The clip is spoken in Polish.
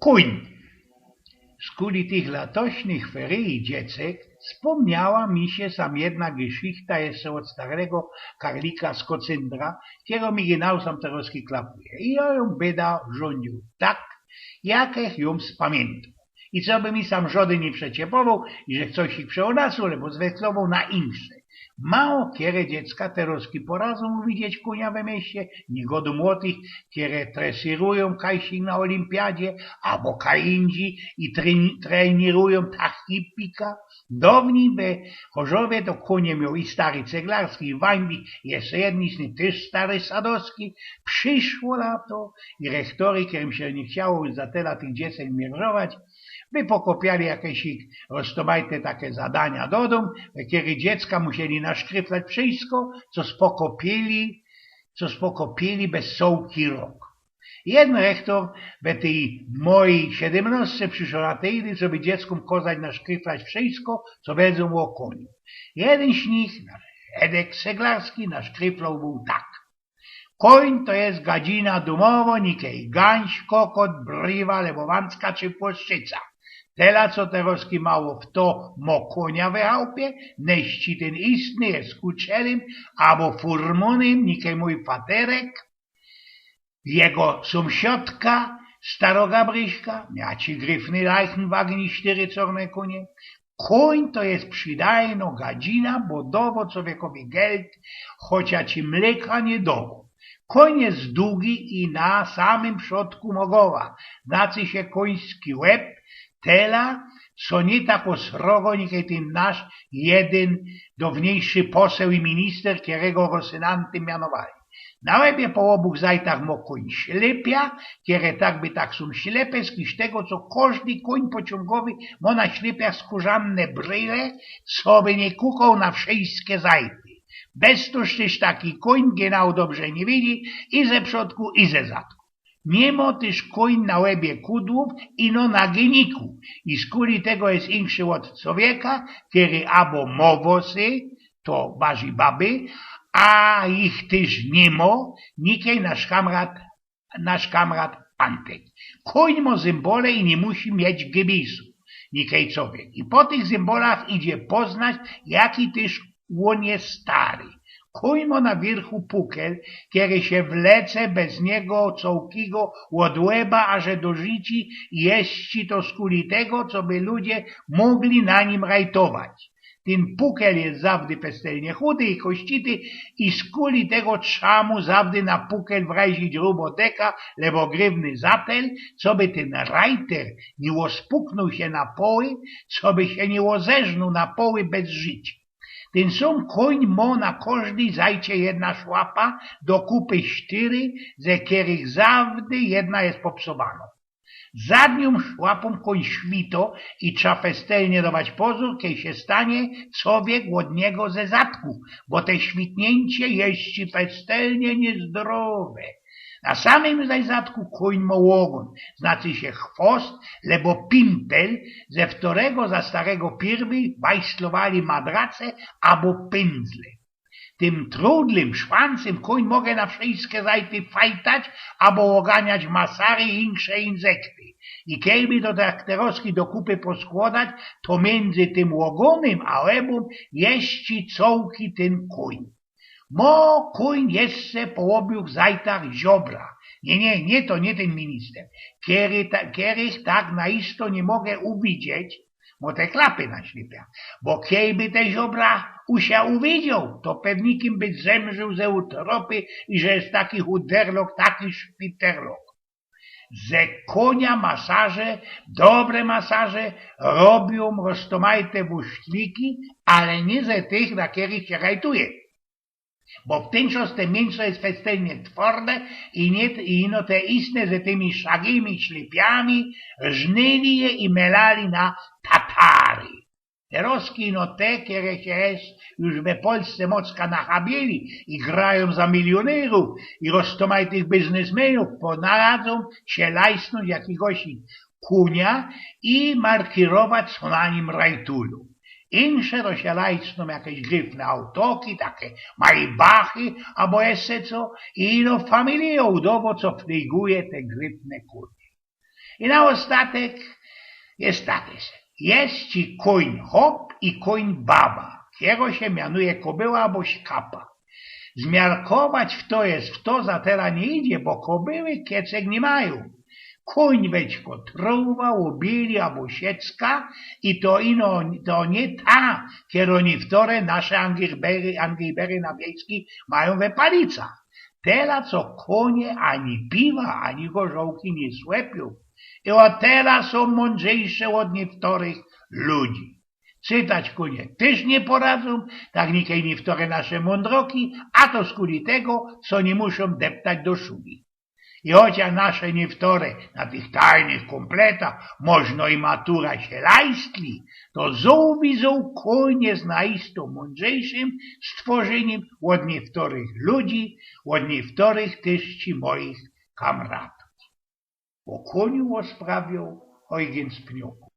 Kuń. Z kuli tych latośnych ferii dziecek wspomniała mi się sam jedna geschichta jeszcze od starego karlika z Kocyndra, którego mi genau sam teraz klapuje. I ja ją byda rządził tak, jakich ją spamiętam. I co by mi sam żody nie przeciepował, i że coś ich przeonasł, lebo zweklował na insze. Mało kiere dziecka teroski porazą widzieć kunia we mieście, niegodu młodych, które tresyrują kajsi na olimpiadzie, albo kaindzi i trenirują tak hipika. Dawniej we Chorzowie to kunie miał i stary ceglarski, i Wańbik, i jeszcze jedni też stary sadowski. Przyszło lato i rektory, którym się nie chciało za tyle tych dziecek mierzować, by pokopiali jakieś roztomajte takie zadania do domu, kiedy dziecka musieli naszkryflać wszystko, co spokopili bez sołki rok. Jeden rektor we tej mojej 17 przyszło na tejdy, żeby dzieckom kozać naszkryflać wszystko, co wiedzą o koniu. Jeden z nich, Edek Seglarski, naszkryflał był tak. Koń to jest gadzina dumowo, nikej gańś, kokot, brywa, lebowanska czy płaszczyca. Tela, co teroski mało w to mo konia we chałupie, neści ten istny jest kuczelym, albo furmonym, nikej mój paterek, jego sąsiadka, starogabryśka, miała ci gryfny Leichenwagen i 4 czarne konie. Koń to jest przydajno gadzina, bo dowo człowiekowi geld, chociaż ci mleka nie dowo. Koń jest długi i na samym przodku mogowa, znaczy się koński łeb, tela, co nie tako srogo, nikiej ten nasz jeden dawniejszy poseł i minister, którego go synantem mianowali. Na łebie po obu zajtach mo koń ślepia, które tak są ślepe z tego, co każdy koń pociągowy ma na ślepiach skórzane bryle, co by nie kukał na wszystkie zajty. Bez to też taki koń genau dobrze nie widzi i ze przodku i ze zadku. Nie ma też koń na łebie kudłów i no na geniku. I z kuli tego jest inszy od człowieka, który albo ma włosy, to bazi baby, a ich też nie ma, nikiej nasz kamrat Antek. Koń ma symbole i nie musi mieć gebisu, nikiej człowiek. I po tych symbolach idzie poznać, jaki też on jest stary. Koń ma na wierchu pukel, który się wlece bez niego cołkiego od łeba, aż do życi i jeści to z kuli tego, co by ludzie mogli na nim rajtować. Ten pukel jest zawdy pestelnie chudy i kościty i z kuli tego trzamu zawdy na pukel wrazić ruboteka, lebo grywny zatel, co by ten rajter nie ospuknął się na poły, co by się nie ozeżnął na poły bez życia. Ten sam koń ma na każdej zajcie jedna szłapa, do kupy 4, ze których zawdy jedna jest popsowana. Zadnią szłapą koń świto i trzeba festelnie dawać pozór, kiedy się stanie człowiek od niego ze zadku, bo te świtnięcie jest ci festelnie niezdrowe. Na samym zaś zadku koń ma ogon, znaczy się chwost, lebo pimpel, ze którego za starego pirby bajslowali madrace albo pędzle. Tym trudnym szwancem koń mogę na wszystkie zajty fajtać albo oganiać masary i inne insekty. I kiedy to trakteroski do kupy poskładać, to między tym ogonem a łebem jeści cołki ten koń. Mo koń jeszcze po obu zajtach ziobra. Nie ten minister. Kierych tak naisto nie mogę uwidzieć, bo te klapy na ślepiach. Bo kiedy te ziobra usia uwidział, to pewnikiem by zemrzył ze utropy i że jest taki chuderlok, taki szpiterlok. Ze konia masaże, dobre masaże robią roztomajte wusztliki, ale nie ze tych, na których się rajtuje. Bo w ten czas te mięso jest festelnie twarde i no te istne ze tymi szagimi ślepiami żnyli je i melali na tatary. Teroski no te, które się jest już we Polsce mocka nachabili i grają za milionerów i roztomajtych biznesmenów, ponaradzą się lajsnąć jakiegoś kunia i markirować, co na nim rajtują. Insze to się lajsną jakieś gryfne autoki, takie majbachy, albo jeszcze co, i no familię udowo, co flyguje te gryfne kunie. I na ostatek jest takie se. Jest ci koń hop i koń baba, kiego się mianuje kobyła albo szkapa. Zmiarkować w to za teraz nie idzie, bo kobyły kiecek nie mają. Koń wećko truwa, ubili albo siecka i to nie ta, kieroni wtore nasze Angrybery na wiejski mają we palicach. Tela, co konie ani piwa, ani gorzołki nie słepią. I od teraz są mądrzejsze od niektórych ludzi. Czytać konie też nie poradzą, tak nikiej niektóre nasze mądroki, a to skuli tego, co nie muszą deptać do szuli. I chociaż nasze niektóre na tych tajnych kompletach można i matura się lajstli, to widzą konie z naistą mądrzejszym stworzeniem od niektórych ludzi, od niektórych też ci moich kamratów. O koniu o sprawią Eugen Spniuk.